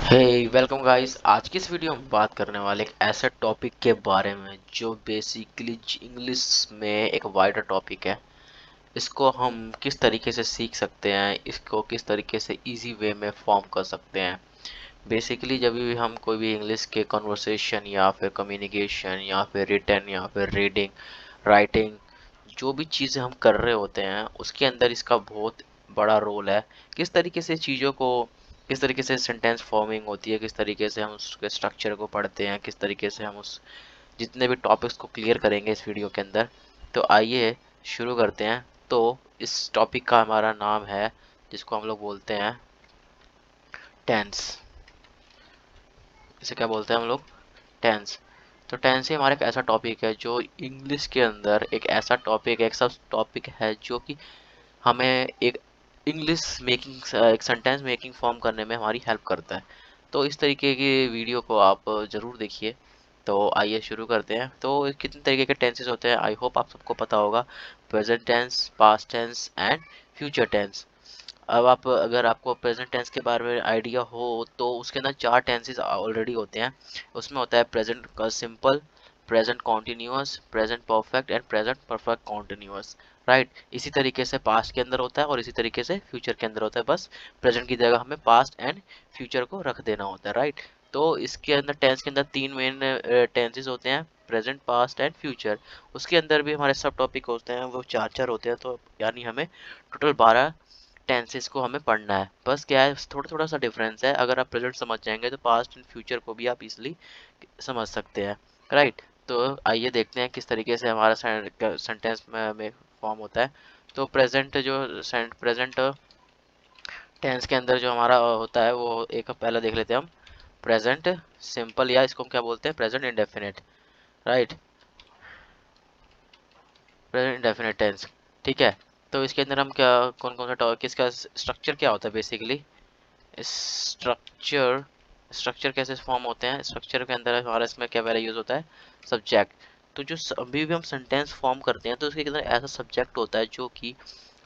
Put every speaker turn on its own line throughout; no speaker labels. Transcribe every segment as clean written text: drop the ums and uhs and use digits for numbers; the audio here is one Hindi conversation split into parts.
हे वेलकम गाइस। आज की इस वीडियो में बात करने वाले एक ऐसे टॉपिक के बारे में जो बेसिकली इंग्लिश में एक वाइडर टॉपिक है। इसको हम किस तरीके से सीख सकते हैं, इसको किस तरीके से इजी वे में फॉर्म कर सकते हैं। बेसिकली जब भी हम कोई भी इंग्लिश के कन्वर्सेशन या फिर कम्युनिकेशन या फिर रिटन या फिर रीडिंग राइटिंग जो भी चीज़ें हम कर रहे होते हैं उसके अंदर इसका बहुत बड़ा रोल है। किस तरीके से चीज़ों को, किस तरीके से सेंटेंस फॉर्मिंग होती है, किस तरीके से हम उसके स्ट्रक्चर को पढ़ते हैं, किस तरीके से हम उस जितने भी टॉपिक्स को क्लियर करेंगे इस वीडियो के अंदर। तो आइए शुरू करते हैं। तो इस टॉपिक का हमारा नाम है जिसको हम लोग बोलते हैं टेंस। इसे क्या बोलते हैं हम लोग? टेंस। तो टेंस ही हमारा एक ऐसा टॉपिक है जो इंग्लिश के अंदर एक ऐसा टॉपिक, एक सब टॉपिक है जो कि हमें एक इंग्लिश मेकिंग, एक सेंटेंस मेकिंग फॉर्म करने में हमारी हेल्प करता है। तो इस तरीके की वीडियो को आप ज़रूर देखिए। तो आइए शुरू करते हैं। तो कितने तरीके के टेंसेस होते हैं आई होप आप सबको पता होगा। Present tense, past tense and future tense. अब आप, अगर आपको प्रेजेंट टेंस के बारे में आइडिया हो तो उसके अंदर चार टेंसेस ऑलरेडी होते हैं। उसमें होता है present simple, present continuous, present perfect and present perfect continuous. Right. इसी तरीके से पास्ट के अंदर होता है और इसी तरीके से फ्यूचर के अंदर होता है। बस प्रेजेंट की जगह हमें पास्ट एंड फ्यूचर को रख देना होता है। राइट। तो इसके अंदर टेंस के अंदर तीन मेन टेंसेस होते हैं, प्रेजेंट, पास्ट एंड फ्यूचर। उसके अंदर भी हमारे सब टॉपिक होते हैं, वो चार चार होते हैं। तो यानी हमें टोटल 12 टेंसेस को हमें पढ़ना है। बस क्या है, थोड़ा थोड़ा सा डिफरेंस है। अगर आप प्रेजेंट समझ जाएंगे तो पास्ट एंड फ्यूचर को भी आप इजिली समझ सकते हैं। राइट। तो आइए देखते हैं किस तरीके से हमारा सेंटेंस में फॉर्म होता है। तो प्रेजेंट जो प्रेजेंट टेंस के अंदर जो हमारा होता है वो एक पहले देख लेते हैं हम। प्रेजेंट सिंपल, या इसको हम क्या बोलते हैं, present indefinite. Right. Present indefinite tense. ठीक है। तो इसके अंदर हम क्या, कौन कौन सा टॉपिक, किसका स्ट्रक्चर क्या होता है बेसिकली। स्ट्रक्चर, स्ट्रक्चर कैसे फॉर्म होते हैं। स्ट्रक्चर के अंदर हमारा इसमें क्या पहले यूज होता है, सब्जेक्ट। तो जो अभी भी हम सेंटेंस फॉर्म करते हैं तो उसके अंदर ऐसा सब्जेक्ट होता है जो कि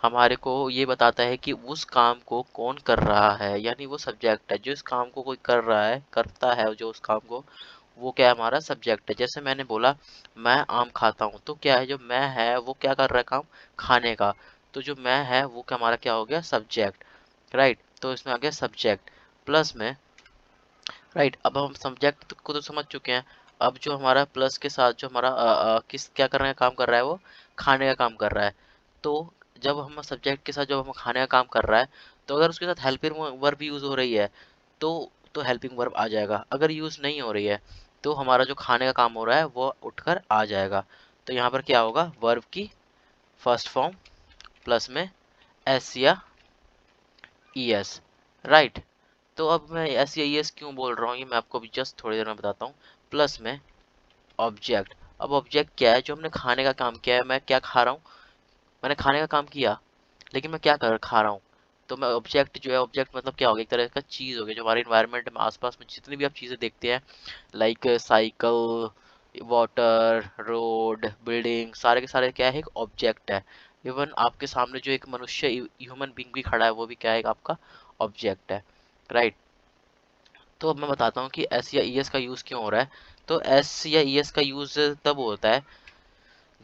हमारे को ये बताता है कि उस काम को कौन कर रहा है। यानी वो सब्जेक्ट है, जो इस काम को कोई कर रहा है, करता है जो उस काम को, वो क्या है, हमारा सब्जेक्ट है। जैसे मैंने बोला मैं आम खाता हूँ, तो क्या है, जो मैं है वो क्या कर रहा है, काम खाने का। तो जो मैं है वो क्या, हमारा क्या हो गया, सब्जेक्ट। राइट। तो इसमें आ गया सब्जेक्ट प्लस में। राइट। अब हम सब्जेक्ट को तो समझ चुके हैं। अब जो हमारा प्लस के साथ जो हमारा किस क्या कर रहे हैं, काम कर रहा है, वो खाने का काम कर रहा है। तो जब हम सब्जेक्ट के साथ जब हम खाने का काम कर रहा है, तो अगर उसके साथ हेल्पिंग वर्ब यूज हो रही है तो हेल्पिंग वर्ब आ जाएगा। अगर यूज नहीं हो रही है तो हमारा जो खाने का काम हो रहा है वो उठकर आ जाएगा। तो यहाँ पर क्या होगा, वर्ब की फर्स्ट फॉर्म प्लस में एस या ई एस। राइट। तो अब मैं एस या एस क्यों बोल रहा हूँ ये मैं आपको अभी जस्ट थोड़ी देर में बताता हूँ। प्लस में ऑब्जेक्ट। अब ऑब्जेक्ट क्या है, जो हमने खाने का काम किया है, मैं क्या खा रहा हूँ, मैंने खाने का काम किया लेकिन मैं क्या कर खा रहा हूँ। तो मैं ऑब्जेक्ट जो है, ऑब्जेक्ट मतलब क्या हो गया, एक तरह का चीज़ हो गया जो हमारे इन्वायरमेंट में आसपास में जितनी भी आप चीज़ें देखते हैं, like cycle, water, road, building, सारे के सारे क्या है, एक ऑब्जेक्ट है। इवन आपके सामने जो एक मनुष्य, ह्यूमन बींग भी खड़ा है, वो भी क्या है, आपका ऑब्जेक्ट है। राइट। तो अब मैं बताता हूँ कि एस या ई एस का यूज़ क्यों हो रहा है। तो एस या ई एस का यूज़ तब होता है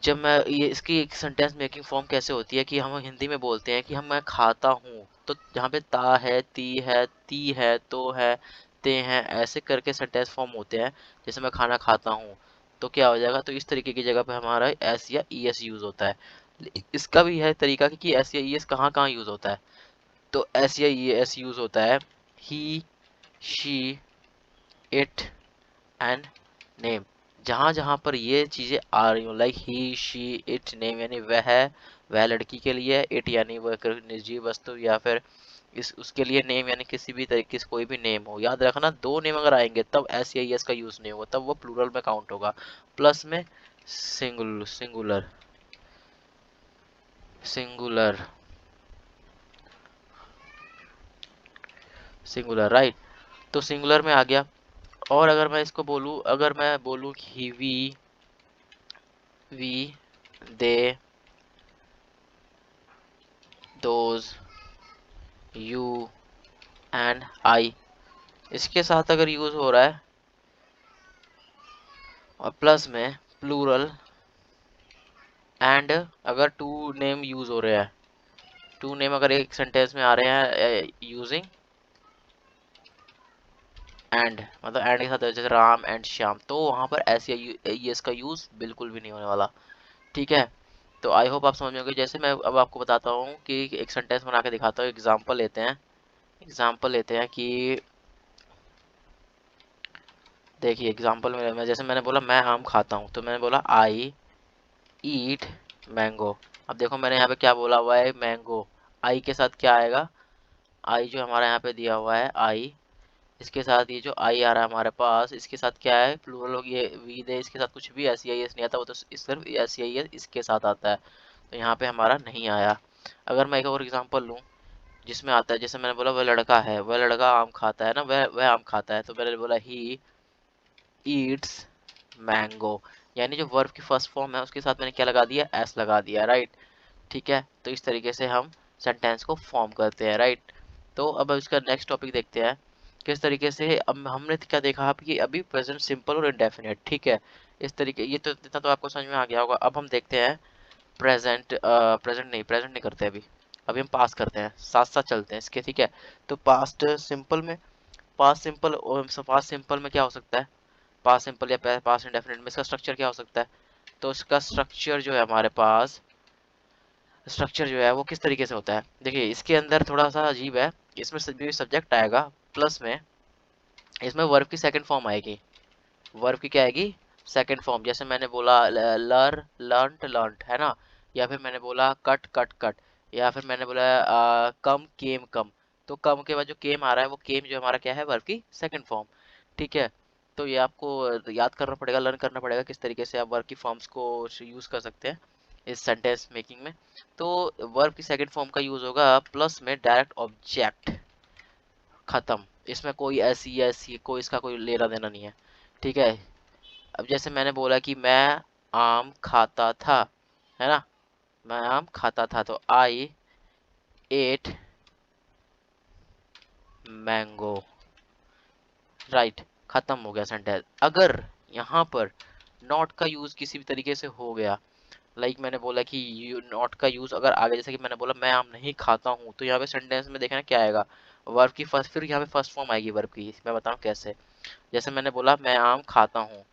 जब मैं, ये इसकी एक सेंटेंस मेकिंग फॉर्म कैसे होती है कि हम हिंदी में बोलते हैं कि हम मैं खाता हूँ, तो जहाँ पे ता है, ती है, तो है, ते हैं, ऐसे करके सेंटेंस फॉर्म होते हैं। जैसे मैं खाना खाता हूँ तो क्या हो जाएगा, तो इस तरीके की जगह पे हमारा एस या ई एस यूज़ होता है। इसका भी है तरीका कि एस या ई एस कहाँ कहाँ यूज़ होता है। तो एस या ई एस यूज़ होता है ही, शी, इट एंड नेम। जहाँ जहाँ पर ये चीज़ें आ रही हो, like he, she, it, name, यानी वह लड़की के लिए, इट यानी वह एक निजी वस्तु, या फिर इस उसके लिए नेम यानी किसी भी तरीके से कोई भी नेम हो। याद रखना, दो नेम अगर आएंगे तब एस या एस का यूज़ नहीं होगा, तब वो प्लूरल में काउंट होगा। प्लस में सिंगुलर, सिंगुलर, सिंगुलर। राइट। तो सिंगुलर में आ गया। और अगर मैं इसको बोलूँ, अगर मैं बोलूँ कि we, they, those, you and I, इसके साथ अगर यूज हो रहा है और प्लस में प्लूरल एंड अगर टू नेम यूज हो रहे हैं, टू नेम अगर एक सेंटेंस में आ रहे हैं यूजिंग एंड, मतलब एंड के साथ जैसे राम एंड श्याम, तो वहां पर ऐसे ये इसका यूज बिल्कुल भी नहीं होने वाला। ठीक है, तो आई होप आप समझ में होंगे। जैसे मैं अब आपको बताता हूँ कि एक सेंटेंस बना के दिखाता हूँ। एग्जांपल लेते हैं, एग्जांपल लेते हैं कि देखिए एग्जांपल में मैं जैसे मैंने बोला मैं आम खाता हूँ, तो मैंने बोला आई ईट मैंगो। अब देखो मैंने यहाँ पे क्या बोला हुआ है, मैंगो। आई के साथ क्या आएगा, आई जो हमारा यहाँ पे दिया हुआ है आई, इसके साथ ये जो आई आ रहा है हमारे पास, इसके साथ क्या है, प्लूरल हो, ये वी दे, इसके साथ कुछ भी एस आई एस नहीं आता, वो तो सिर्फ एस आई एस इसके साथ आता है, तो यहाँ पे हमारा नहीं आया। अगर मैं एक और एग्जांपल लूँ जिसमें आता है, जैसे मैंने बोला वह लड़का है, वह लड़का आम खाता है ना, वह आम खाता है, तो मैंने बोला ही ईट्स मैंगो, यानी जो वर्ब की फर्स्ट फॉर्म है उसके साथ मैंने क्या लगा दिया, एस लगा दिया, राइट। ठीक है, तो इस तरीके से हम सेंटेंस को फॉर्म करते हैं, राइट। तो अब इसका नेक्स्ट टॉपिक देखते हैं किस तरीके से। अब हमने क्या देखा आप कि अभी प्रेजेंट सिंपल और इंडेफिनिट, ठीक है, इस तरीके, ये तो इतना तो आपको समझ में आ गया होगा। अब हम देखते हैं प्रेजेंट, प्रेजेंट नहीं करते अभी, अभी हम पास करते हैं, साथ साथ चलते हैं इसके, ठीक है। तो पास्ट सिंपल में, पास्ट सिंपल, पास्ट सिंपल में क्या हो सकता है, पास्ट सिंपल या पास्ट इंडेफिनिट में इसका स्ट्रक्चर क्या हो सकता है। तो इसका स्ट्रक्चर जो है हमारे पास, स्ट्रक्चर जो है वो किस तरीके से होता है, देखिए इसके अंदर थोड़ा सा अजीब है। इसमें सब्जेक्ट आएगा प्लस में, इसमें वर्ब की सेकंड फॉर्म आएगी, वर्ब की क्या आएगी, सेकंड फॉर्म। जैसे मैंने बोला लर लर्नट लर्नट, है ना, या फिर मैंने बोला कट कट कट, या फिर मैंने बोला कम केम कम, तो कम के बाद जो केम आ रहा है वो केम जो हमारा क्या है, वर्ब की सेकंड फॉर्म। ठीक है, तो ये आपको याद करना पड़ेगा, लर्न करना पड़ेगा किस तरीके से आप वर्ब की फॉर्म्स को यूज कर सकते हैं इस सेंटेंस मेकिंग में। तो वर्ब की सेकंड फॉर्म का यूज होगा प्लस में डायरेक्ट ऑब्जेक्ट, खत्म, इसमें कोई ऐसी ऐसी कोई इसका कोई लेना देना नहीं है। ठीक है, अब जैसे मैंने बोला कि मैं आम खाता था, है ना, मैं आम खाता था, तो आई एट मैंगो, राइट, खत्म हो गया सेंटेंस। अगर यहाँ पर नॉट का यूज किसी भी तरीके से हो गया, लाइक मैंने बोला कि नॉट का यूज अगर आगे, जैसे कि मैंने बोला मैं आम नहीं खाता हूँ, तो यहाँ पे सेंटेंस में देखना क्या आएगा, वर्ब की फर्स्ट, फिर यहाँ पे फर्स्ट फॉर्म आएगी वर्ब की, मैं बताऊँ कैसे। जैसे मैंने बोला मैं आम खाता हूँ,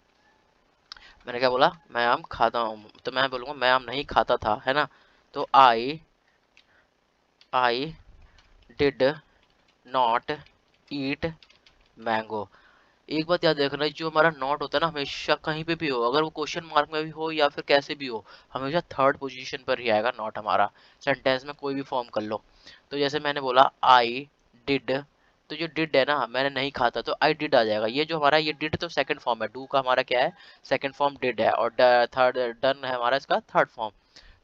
मैंने क्या बोला, मैं आम खाता हूँ, तो मैं बोलूंगा मैं आम नहीं खाता था, है ना, तो I did not eat mango. एक बात याद रखना, जो हमारा नॉट होता है ना, हमेशा कहीं पे भी हो, अगर वो क्वेश्चन मार्क में भी हो या फिर कैसे भी हो, हमेशा थर्ड पोजीशन पर ही आएगा नॉट हमारा, सेंटेंस में कोई भी फॉर्म कर लो। तो जैसे मैंने बोला आई डिड, तो जो डिड है ना, मैंने नहीं खाता, तो आई डिड आ जाएगा। ये जो हमारा ये डिड तो सेकंड फॉर्म है, डू का हमारा क्या है, सेकंड फॉर्म डिड है, और थर्ड डन है हमारा इसका थर्ड फॉर्म।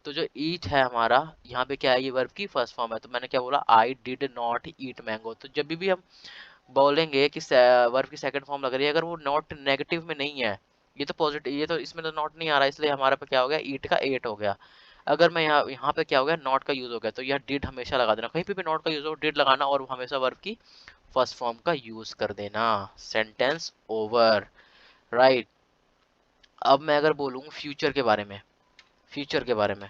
तो जो ईट है हमारा, यहाँ पे क्या है, ये वर्ब की फर्स्ट फॉर्म है, तो मैंने क्या बोला, I did not eat mango. तो जब भी हम बोलेंगे कि वर्ब की सेकंड फॉर्म लग रही है, अगर वो नॉट नेगेटिव में नहीं है, ये तो पॉजिटिव, ये तो इसमें तो नॉट नहीं आ रहा, इसलिए हमारे पे क्या हो गया, ईट का एट हो गया। अगर मैं यहाँ यहाँ पे क्या हो गया, नॉट का यूज हो गया, तो यह डिड हमेशा लगा देना, कहीं पे भी नॉट का यूज हो डिड लगाना, और हमेशा वर्ब की फर्स्ट फॉर्म का यूज कर देना, सेंटेंस ओवर, राइट। अब मैं अगर बोलूँ फ्यूचर के बारे में, फ्यूचर के बारे में,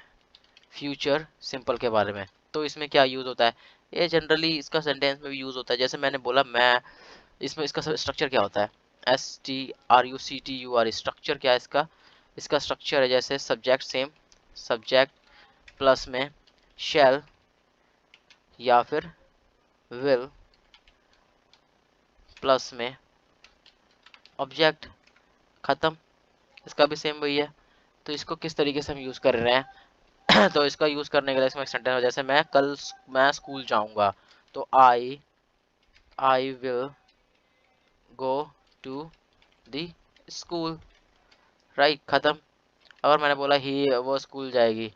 फ्यूचर सिंपल के बारे में, तो इसमें क्या यूज होता है, ये जनरली इसका सेंटेंस में भी यूज होता है। जैसे मैंने बोला मैं, इसमें इसका स्ट्रक्चर क्या होता है, STRUCTUR, स्ट्रक्चर क्या है इसका, इसका स्ट्रक्चर है जैसे सब्जेक्ट सेम, सब्जेक्ट प्लस में शैल या फिर विल प्लस में ऑब्जेक्ट, खत्म, इसका भी सेम वही है। तो इसको किस तरीके से हम यूज कर रहे हैं तो इसका यूज करने के लिए इसमें एक सेंटेंस है, जैसे मैं स्कूल जाऊंगा, तो I will go to the school, right, खत्म। अगर मैंने बोला ही वो स्कूल जाएगी,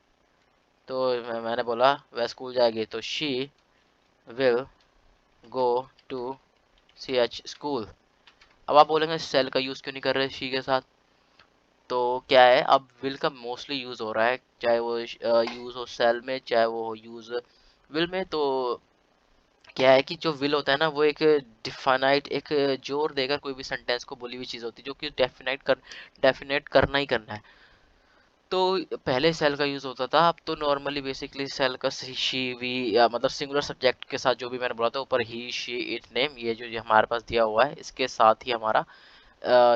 तो मैंने बोला वह स्कूल जाएगी, तो she will go to CH school. अब आप बोलेंगे सेल का यूज क्यों नहीं कर रहे शी के साथ, तो क्या है, अब विल का मोस्टली यूज हो रहा है, चाहे वो यूज हो सेल में, चाहे वो यूज विल में। तो क्या है कि जो विल होता है ना वो एक डिफाइनाइट एक जोर देकर कोई भी सेंटेंस को बोली हुई चीज़ होती है जो कि डेफिनेट करना ही करना है। तो पहले सेल का यूज़ होता था, अब तो नॉर्मली बेसिकली सेल का शी वी या मतलब सिंगुलर सब्जेक्ट के साथ जो भी मैंने बोला था ऊपर ही शी इट नेम ये जो हमारे पास दिया हुआ है इसके साथ ही हमारा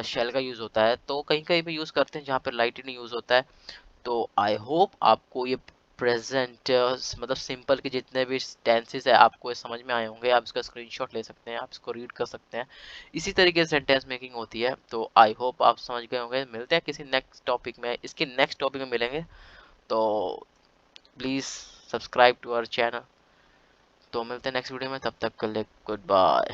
शेल का यूज़ होता है। तो कहीं कहीं पे यूज़ करते हैं जहाँ पे लाइट नहीं यूज़ होता है। तो आई होप आपको ये प्रेजेंट मतलब सिंपल के जितने भी टेंसेस है आपको ये समझ में आए होंगे। आप इसका स्क्रीनशॉट ले सकते हैं, आप इसको रीड कर सकते हैं। इसी तरीके से सेंटेंस मेकिंग होती है। तो आई होप आप समझ गए होंगे। मिलते हैं किसी नेक्स्ट टॉपिक में, इसके नेक्स्ट टॉपिक में मिलेंगे। तो please subscribe to our channel. तो मिलते हैं नेक्स्ट वीडियो में, तब तक के लिए गुड बाय।